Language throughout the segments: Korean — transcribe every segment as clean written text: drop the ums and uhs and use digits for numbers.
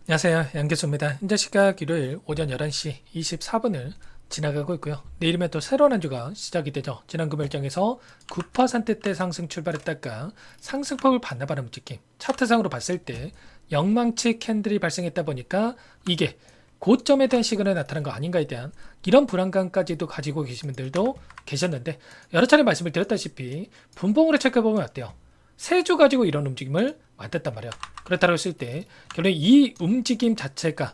안녕하세요. 양교수입니다. 현재 시각 일요일 오전 11시 24분을 지나가고 있고요. 내일이면 또 새로운 한 주가 시작이 되죠. 지난 금요일장에서 9%대 상승 출발했다가 상승폭을 반납하는 움직임. 차트상으로 봤을 때 영망치 캔들이 발생했다 보니까 이게 고점에 대한 시그널이 나타난 거 아닌가에 대한 이런 불안감까지도 가지고 계신 분들도 계셨는데, 여러 차례 말씀을 드렸다시피 분봉으로 체크해보면 어때요? 세 주 가지고 이런 움직임을 만들었단 말이에요. 그렇다고 했을 때 결국 이 움직임 자체가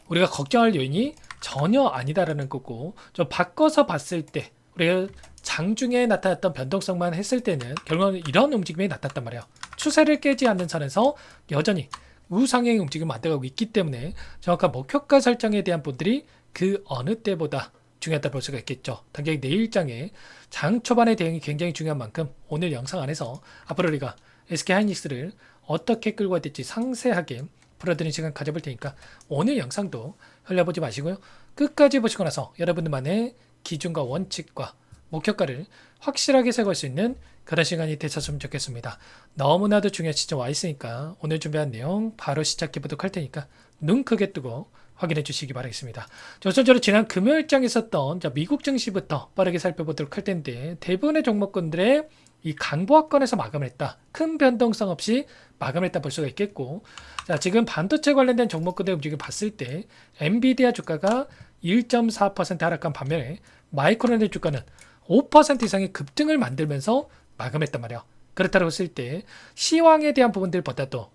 우리가 걱정할 요인이 전혀 아니다라는 거고, 좀 바꿔서 봤을 때 우리가 장중에 나타났던 변동성만 했을 때는 결국은 이런 움직임이 나타났단 말이에요. 추세를 깨지 않는 선에서 여전히 우상향의 움직임을 만들어가고 있기 때문에 정확한 목표가 설정에 대한 분들이 그 어느 때보다 중요하다 볼 수가 있겠죠. 당장 내일장에 장 초반의 대응이 굉장히 중요한 만큼 오늘 영상 안에서 앞으로 우리가 SK하이닉스를 어떻게 끌고 가야 될지 상세하게 풀어드리는 시간 가져볼 테니까 오늘 영상도 흘려보지 마시고요. 끝까지 보시고 나서 여러분들만의 기준과 원칙과 목표가를 확실하게 세울 수 있는 그런 시간이 되셨으면 좋겠습니다. 너무나도 중요한 시점 와 있으니까 오늘 준비한 내용 바로 시작해 보도록 할 테니까 눈 크게 뜨고 확인해 주시기 바라겠습니다. 우선적으로 지난 금요일장에 있었던 미국 증시부터 빠르게 살펴보도록 할 텐데, 대부분의 종목군들의 이 강보합권에서 마감을 했다. 큰 변동성 없이 마감을 했다 볼 수가 있겠고, 자, 지금 반도체 관련된 종목군들 움직임을 봤을 때 엔비디아 주가가 1.4% 하락한 반면에 마이크론의 주가는 5% 이상의 급등을 만들면서 마감했단 말이에요. 그렇다고 했을 때 시황에 대한 부분들보다도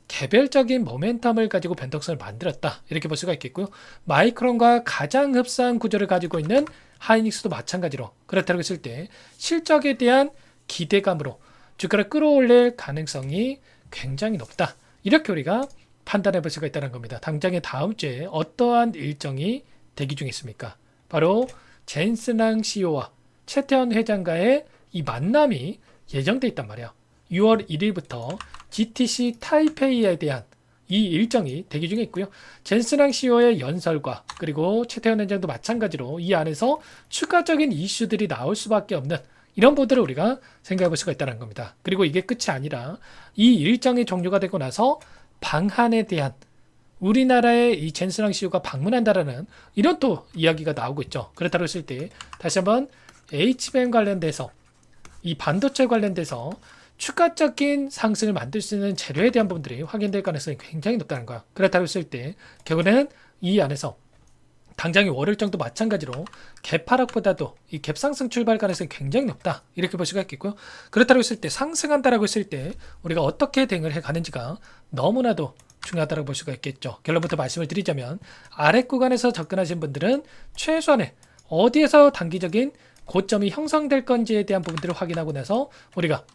개별적인 모멘텀을 가지고 변동성을 만들었다, 이렇게 볼 수가 있겠고요. 마이크론과 가장 흡사한 구조를 가지고 있는 하이닉스도 마찬가지로 그렇다고 했을 때 실적에 대한 기대감으로 주가를 끌어올릴 가능성이 굉장히 높다, 이렇게 우리가 판단해 볼 수가 있다는 겁니다. 당장의 다음 주에 어떠한 일정이 대기 중에 있습니까? 바로 젠슨항 CEO와 최태원 회장과의 이 만남이 예정돼 있단 말이야. 6월 1일부터 GTC 타이페이에 대한 이 일정이 대기 중에 있고요. 젠슨항 CEO의 연설과 그리고 최태원 회장도 마찬가지로 이 안에서 추가적인 이슈들이 나올 수밖에 없는 이런 보도를 우리가 생각해 볼 수가 있다는 겁니다. 그리고 이게 끝이 아니라 이 일정이 종료가 되고 나서 방한에 대한 우리나라의 이 젠슨항 CEO가 방문한다라는 이런 또 이야기가 나오고 있죠. 그렇다고 했을 때 다시 한번 HBM 관련돼서 이 반도체 관련돼서 추가적인 상승을 만들 수 있는 재료에 대한 부분들이 확인될 가능성이 굉장히 높다는 거야. 그렇다고 했을 때 결국에는 이 안에서 당장의 월요일장도 마찬가지로 갭 하락보다도 이 갭 상승 출발 가능성이 굉장히 높다, 이렇게 볼 수가 있겠고요. 그렇다고 했을 때 상승한다라고 했을 때 우리가 어떻게 대응을 해 가는지가 너무나도 중요하다고 볼 수가 있겠죠. 결론부터 말씀을 드리자면 아래 구간에서 접근하신 분들은 최소한의 어디에서 단기적인 고점이 형성될 건지에 대한 부분들을 확인하고 나서 우리가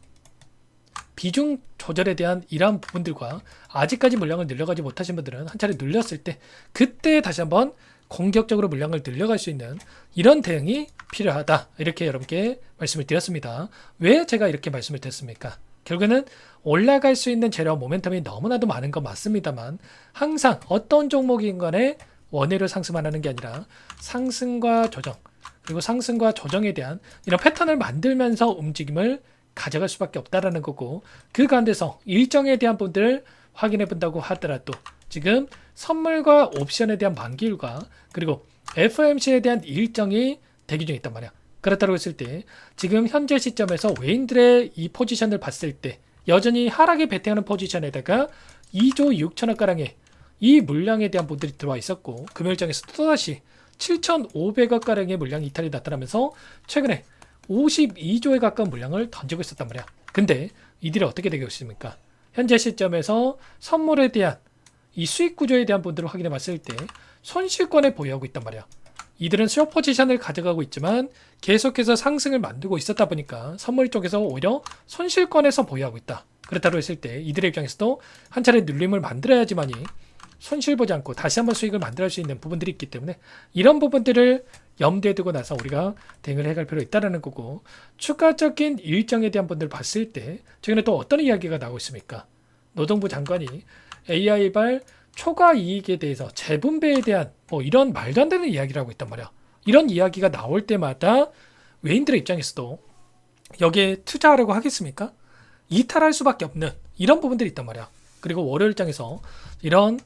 비중 조절에 대한 이러한 부분들과 아직까지 물량을 늘려가지 못하신 분들은 한 차례 눌렸을 때 그때 다시 한번 공격적으로 물량을 늘려갈 수 있는 이런 대응이 필요하다, 이렇게 여러분께 말씀을 드렸습니다. 왜 제가 이렇게 말씀을 드렸습니까? 결국에는 올라갈 수 있는 재료와 모멘텀이 너무나도 많은 건 맞습니다만 항상 어떤 종목인 간에 원회로 상승만 하는 게 아니라 상승과 조정, 그리고 상승과 조정에 대한 이런 패턴을 만들면서 움직임을 가져갈 수밖에 없다라는 거고, 그 가운데서 일정에 대한 부분들을 확인해 본다고 하더라도 지금 선물과 옵션에 대한 만기일과 그리고 FOMC에 대한 일정이 대기 중에 있단 말이야. 그렇다고 했을 때 지금 현재 시점에서 외인들의 이 포지션을 봤을 때 여전히 하락에 배팅하는 포지션에다가 2조 6천억 가량의 이 물량에 대한 부분들이 들어와 있었고, 금요일장에서 또다시 7,500억 가량의 물량 이탈이 나타나면서 최근에 52조에 가까운 물량을 던지고 있었단 말이야. 근데 이들이 어떻게 되고 있습니까? 현재 시점에서 선물에 대한 이 수익 구조에 대한 부분들을 확인해 봤을 때 손실권에 보유하고 있단 말이야. 이들은 숏 포지션을 가져가고 있지만 계속해서 상승을 만들고 있었다 보니까 선물 쪽에서 오히려 손실권에서 보유하고 있다. 그렇다고 했을 때 이들의 입장에서도 한 차례 눌림을 만들어야지만이 손실 보지 않고 다시 한번 수익을 만들어낼 수 있는 부분들이 있기 때문에 이런 부분들을 염두에 두고 나서 우리가 대응을 해갈 필요가 있다는 거고, 추가적인 일정에 대한 부분들을 봤을 때 최근에 또 어떤 이야기가 나오고 있습니까? 노동부 장관이 AI발 초과 이익에 대해서 재분배에 대한 이런 말도 안 되는 이야기를 하고 있단 말이야. 이런 이야기가 나올 때마다 외인들의 입장에서도 여기에 투자하려고 하겠습니까? 이탈할 수밖에 없는 이런 부분들이 있단 말이야. 그리고 월요일장에서 이런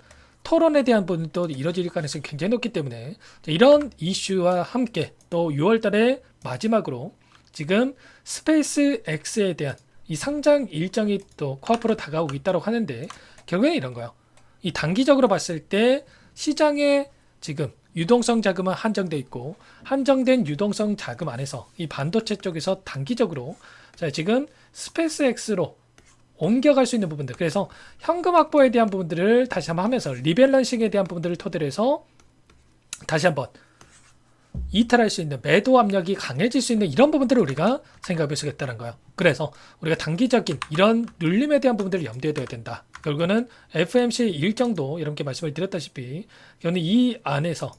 토론에 대한 부분도 이뤄질 가능성이 굉장히 높기 때문에 이런 이슈와 함께 또 6월 달에 마지막으로 지금 스페이스 X에 대한 이 상장 일정이 또 코앞으로 다가오고 있다고 하는데 결국엔 이런 거예요. 이 단기적으로 봤을 때 시장에 지금 유동성 자금은 한정돼 있고 한정된 유동성 자금 안에서 이 반도체 쪽에서 단기적으로 자 지금 스페이스 X로 옮겨갈 수 있는 부분들, 그래서 현금 확보에 대한 부분들을 다시 한번 하면서 리밸런싱에 대한 부분들을 토대로 해서 다시 한번 이탈할 수 있는 매도 압력이 강해질 수 있는 이런 부분들을 우리가 생각해 볼 수가 있다는 거예요. 그래서 우리가 단기적인 이런 눌림에 대한 부분들을 염두에 둬야 된다. 결국은 FOMC 일정도 이렇게 말씀을 드렸다시피 저는 이 안에서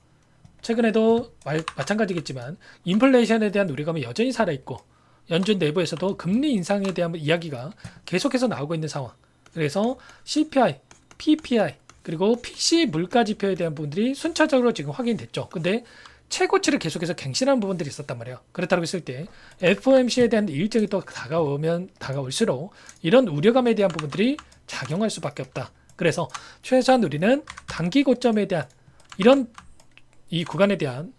최근에도 마찬가지겠지만 인플레이션에 대한 우려감이 여전히 살아있고 연준 내부에서도 금리 인상에 대한 이야기가 계속해서 나오고 있는 상황. 그래서 CPI, PPI 그리고 PC 물가 지표에 대한 부분들이 순차적으로 지금 확인됐죠. 근데 최고치를 계속해서 갱신하는 부분들이 있었단 말이에요. 그렇다고 했을 때 FOMC에 대한 일정이 또 다가올수록 이런 우려감에 대한 부분들이 작용할 수밖에 없다. 그래서 최소한 우리는 단기 고점에 대한 이런 이 구간에 대한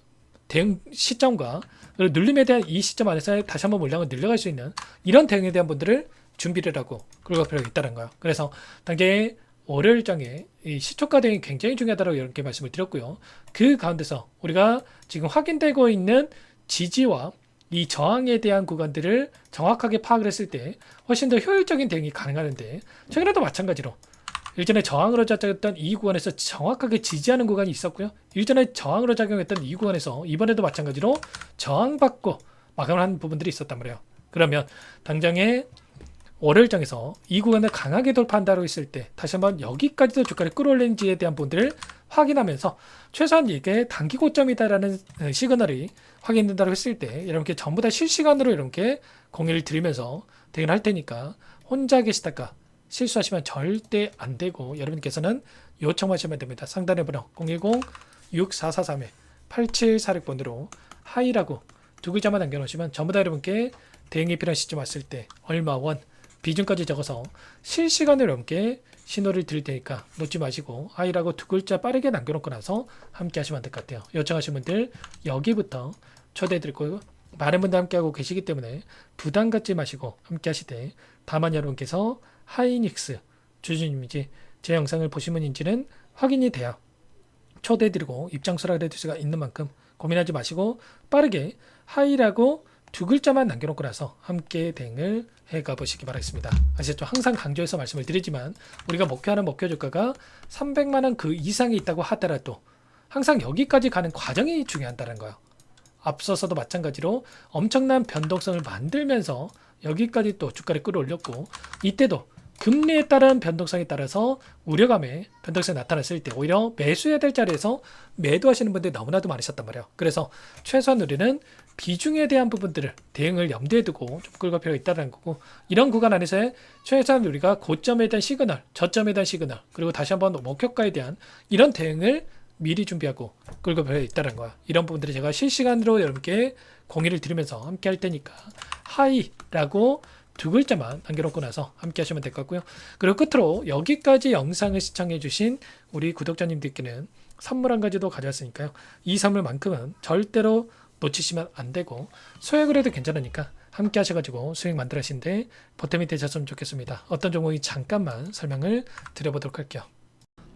대응 시점과 그리고 눌림에 대한 이 시점 안에서 다시 한번 물량을 늘려갈 수 있는 이런 대응에 대한 분들을 준비를 하고 그럴 필요가 있다는 거예요. 그래서 단계 월요일장에 이 시초가 대응이 굉장히 중요하다고 이렇게 말씀을 드렸고요. 그 가운데서 우리가 지금 확인되고 있는 지지와 이 저항에 대한 구간들을 정확하게 파악을 했을 때 훨씬 더 효율적인 대응이 가능하는데 최근에도 마찬가지로 일전에 저항으로 작용했던 이 구간에서 정확하게 지지하는 구간이 있었고요. 일전에 저항으로 작용했던 이 구간에서 이번에도 마찬가지로 저항받고 마감을 한 부분들이 있었단 말이에요. 그러면 당장에 월요일장에서 이 구간을 강하게 돌파한다고 했을 때 다시 한번 여기까지도 주가를 끌어올리는지에 대한 부분들을 확인하면서 최소한 이게 단기 고점이다라는 시그널이 확인된다고 했을 때 이렇게 전부 다 실시간으로 이렇게 공유를 드리면서 대응을 할 테니까 혼자 계시다가 실수하시면 절대 안 되고 여러분께서는 요청하시면 됩니다. 상단에 번호 010-6443-8746번으로 하이라고 두 글자만 남겨놓으시면 전부 다 여러분께 대응이 필요한 시점 왔을 때 얼마 원 비중까지 적어서 실시간으로 여러분께 신호를 드릴 테니까 놓지 마시고 하이라고 두 글자 빠르게 남겨놓고 나서 함께 하시면 될 것 같아요. 요청하신 분들 여기부터 초대해드릴 거고 많은 분들 함께하고 계시기 때문에 부담 갖지 마시고 함께 하시되 다만 여러분께서 하이닉스 주주님인지 제 영상을 보신 분인지는 확인이 돼야 초대해드리고 입장 수락을 해줄 수가 있는 만큼 고민하지 마시고 빠르게 하이라고 두 글자만 남겨놓고 나서 함께 대응을 해가 보시기 바라겠습니다. 아시죠? 항상 강조해서 말씀을 드리지만 우리가 목표하는 목표 주가가 300만원 그 이상이 있다고 하더라도 항상 여기까지 가는 과정이 중요하다는 거예요. 앞서서도 마찬가지로 엄청난 변동성을 만들면서 여기까지 또 주가를 끌어올렸고 이때도 금리에 따른 변동성에 따라서 우려감에 변동성이 나타났을 때 오히려 매수해야 될 자리에서 매도하시는 분들이 너무나도 많으셨단 말이에요. 그래서 최소한 우리는 비중에 대한 부분들을 대응을 염두에 두고 좀 끌고 갈 필요가 있다는 거고 이런 구간 안에서의 최소한 우리가 고점에 대한 시그널, 저점에 대한 시그널 그리고 다시 한번 목표가에 대한 이런 대응을 미리 준비하고 끌고 갈 필요가 있다는 거야. 이런 부분들을 제가 실시간으로 여러분께 공유를 드리면서 함께 할 테니까 하이라고 두 글자만 남겨놓고 나서 함께 하시면 될 것 같고요. 그리고 끝으로 여기까지 영상을 시청해 주신 우리 구독자님들께는 선물 한 가지도 가져왔으니까요. 이 선물만큼은 절대로 놓치시면 안 되고 소액을 해도 괜찮으니까 함께 하셔가지고 수익 만들으시는데 보탬이 되셨으면 좋겠습니다. 어떤 종목이 잠깐만 설명을 드려보도록 할게요.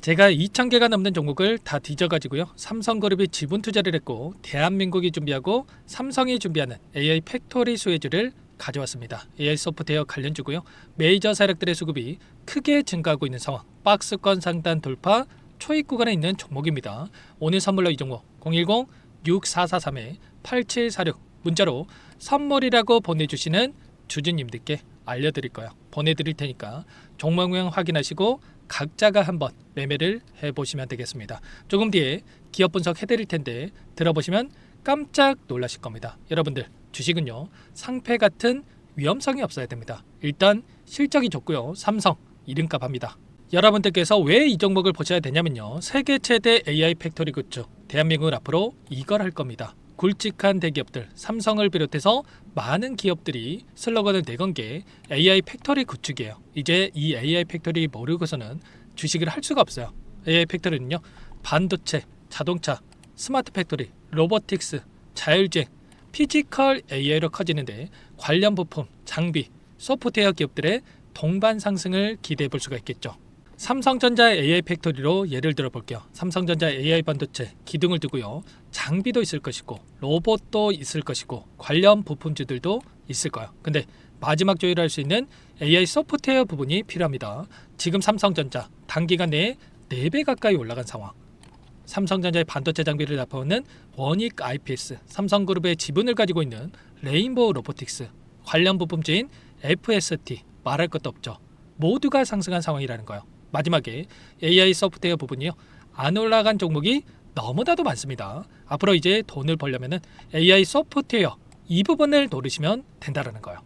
제가 2,000개가 넘는 종목을 다 뒤져가지고요. 삼성그룹이 지분 투자를 했고 대한민국이 준비하고 삼성이 준비하는 AI 팩토리 수혜주를 가져왔습니다. AI 소프트웨어 관련주고요. 메이저 세력들의 수급이 크게 증가하고 있는 상황. 박스권 상단 돌파 초입 구간에 있는 종목입니다. 오늘 선물로 이 종목 010-6443-8746 문자로 선물이라고 보내주시는 주주님들께 알려드릴 거예요. 보내드릴 테니까 종목명 확인하시고 각자가 한번 매매를 해보시면 되겠습니다. 조금 뒤에 기업 분석 해드릴 텐데 들어보시면 깜짝 놀라실 겁니다. 여러분들 주식은요 상패 같은 위험성이 없어야 됩니다. 일단 실적이 좋고요. 삼성 이름값 합니다. 여러분들께서 왜 이 종목을 보셔야 되냐면요. 세계 최대 AI 팩토리 굿즈 대한민국을 앞으로 이걸 할 겁니다. 굵직한 대기업들 삼성을 비롯해서 많은 기업들이 슬로건을 내건 게 AI 팩토리 구축이에요. 이제 이 AI 팩토리 모르고서는 주식을 할 수가 없어요. AI 팩토리는요, 반도체, 자동차, 스마트 팩토리, 로보틱스, 자율주행, 피지컬 AI로 커지는데 관련 부품, 장비, 소프트웨어 기업들의 동반 상승을 기대해 볼 수가 있겠죠. 삼성전자 AI 팩토리로 예를 들어 볼게요. 삼성전자 AI 반도체 기둥을 두고요. 장비도 있을 것이고 로봇도 있을 것이고 관련 부품주들도 있을 거예요. 근데 마지막 조율할 수 있는 AI 소프트웨어 부분이 필요합니다. 지금 삼성전자 단기간 내에 4배 가까이 올라간 상황. 삼성전자의 반도체 장비를 납품하는 원익 IPS, 삼성그룹의 지분을 가지고 있는 레인보우 로보틱스, 관련 부품주인 FST 말할 것도 없죠. 모두가 상승한 상황이라는 거예요. 마지막에 AI 소프트웨어 부분이요, 안 올라간 종목이 너무나도 많습니다. 앞으로 이제 돈을 벌려면 AI 소프트웨어 이 부분을 노리시면 된다는 거예요.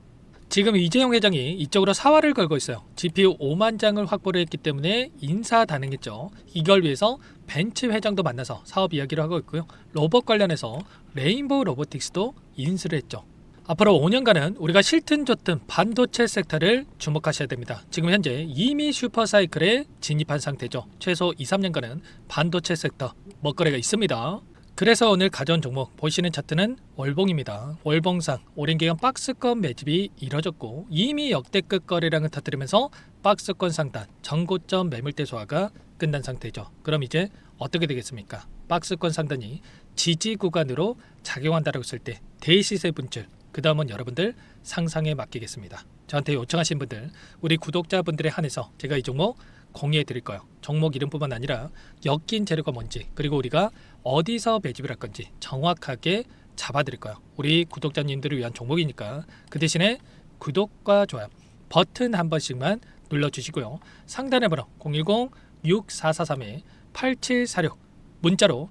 지금 이재용 회장이 이쪽으로 사활을 걸고 있어요. GPU 5만 장을 확보를 했기 때문에 인사단행했죠. 이걸 위해서 벤츠 회장도 만나서 사업 이야기를 하고 있고요. 로봇 관련해서 레인보우 로보틱스도 인수를 했죠. 앞으로 5년간은 우리가 싫든 좋든 반도체 섹터를 주목하셔야 됩니다. 지금 현재 이미 슈퍼사이클에 진입한 상태죠. 최소 2, 3년간은 반도체 섹터 먹거리가 있습니다. 그래서 오늘 가져온 종목 보시는 차트는 월봉입니다. 월봉상 오랜 기간 박스권 매집이 이뤄졌고 이미 역대급 거래량을 터뜨리면서 박스권 상단 전고점 매물대 소화가 끝난 상태죠. 그럼 이제 어떻게 되겠습니까? 박스권 상단이 지지 구간으로 작용한다고 했을 때 대시세 분출, 그 다음은 여러분들 상상에 맡기겠습니다. 저한테 요청하신 분들, 우리 구독자분들에 한해서 제가 이 종목 공유해 드릴 거예요. 종목 이름뿐만 아니라 엮인 재료가 뭔지, 그리고 우리가 어디서 매집을 할 건지 정확하게 잡아 드릴 거예요. 우리 구독자님들을 위한 종목이니까 그 대신에 구독과 좋아요 버튼 한 번씩만 눌러주시고요. 상단의 번호 010-6443-8746 문자로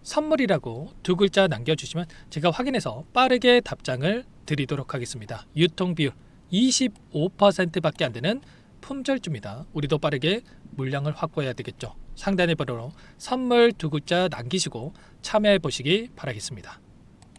선물이라고 2글자 남겨주시면 제가 확인해서 빠르게 답장을 드리도록 하겠습니다. 유통비율 25%밖에 안 되는 품절주입니다. 우리도 빠르게 물량을 확보해야 되겠죠. 상단의 번호로 선물 2글자 남기시고 참여해 보시기 바라겠습니다.